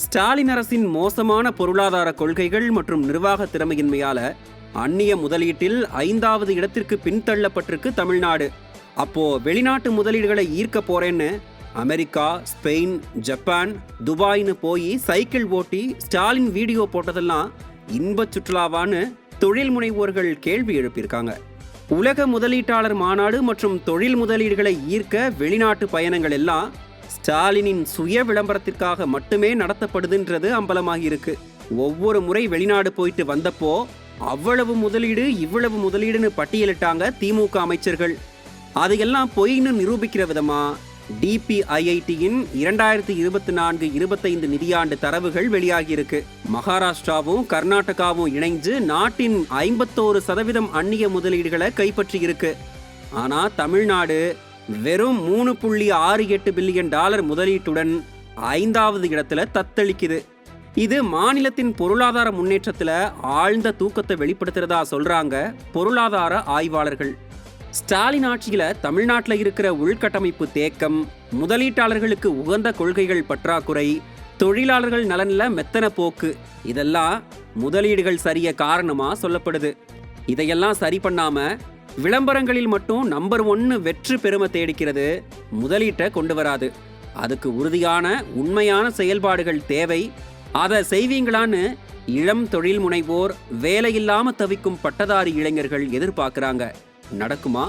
ஸ்டாலின் அரசின் மோசமான பொருளாதார கொள்கைகள் மற்றும் நிர்வாக திறமையின்மையால அந்நிய முதலீட்டில் 5வது இடத்திற்கு பின்தள்ளப்பட்டிருக்கு தமிழ்நாடு. அப்போ வெளிநாட்டு முதலீடுகளை ஈர்க்க போறேன்னு அமெரிக்கா, ஸ்பெயின், ஜப்பான், துபாய்னு போய் சைக்கிள் ஓட்டி ஸ்டாலின் வீடியோ போட்டதெல்லாம் இன்ப சுற்றுலாவான்னு தொழில் முனைவோர்கள் கேள்வி எழுப்பியிருக்காங்க. உலக முதலீட்டாளர் மாநாடு மற்றும் தொழில் முதலீடுகளை ஈர்க்க வெளிநாட்டு பயணங்கள் எல்லாம் ஸ்டாலினின் சுய விளம்பரத்திற்காக மட்டுமே நடத்தப்படுதுன்றது அம்பலமாகி இருக்கு. ஒவ்வொரு முறை வெளிநாடு போயிட்டு வந்தப்போ அவ்வளவு முதலீடு இவ்வளவு முதலீடுன்னு பட்டியலிட்டாங்க திமுக அமைச்சர்கள். அதையெல்லாம் பொய்ன்னு நிரூபிக்கிற விதமா DPIITயின் 2024-25 நிதியாண்டு தரவுகள் வெளியாகியிருக்கு. மகாராஷ்டிராவும் கர்நாடகாவும் இணைஞ்சு நாட்டின் 51% அந்நிய முதலீடுகளை கைப்பற்றி இருக்கு. ஆனா தமிழ்நாடு வெறும் $3.68 பில்லியன் முதலீட்டுடன் 5வது இடத்துல தத்தளிக்குது. இது மாநிலத்தின் பொருளாதார முன்னேற்றத்துல ஆழ்ந்த தூக்கத்தை வெளிப்படுத்துறதா சொல்றாங்க பொருளாதார ஆய்வாளர்கள். ஸ்டாலின் ஆட்சியில தமிழ்நாட்டில் இருக்கிற உள்கட்டமைப்பு தேக்கம், முதலீட்டாளர்களுக்கு உகந்த கொள்கைகள் பற்றாக்குறை, தொழிலாளர்கள் நலன்ல மெத்தன போக்கு, இதெல்லாம் முதலீடுகள் சரிய காரணமா சொல்லப்படுது. இதையெல்லாம் சரி பண்ணாம விளம்பரங்களில் மட்டும் நம்பர் 1 வெற்றி பெருமை தேடிக்கிறது முதலீட்டை கொண்டு வராது. அதுக்கு உறுதியான உண்மையான செயல்பாடுகள் தேவை. அதை செய்வீங்களான்னு இளம் தொழில் முனைவோர், வேலையில்லாம தவிக்கும் பட்டதாரி இளைஞர்கள் எதிர்பார்க்கறாங்க. நடக்குமா?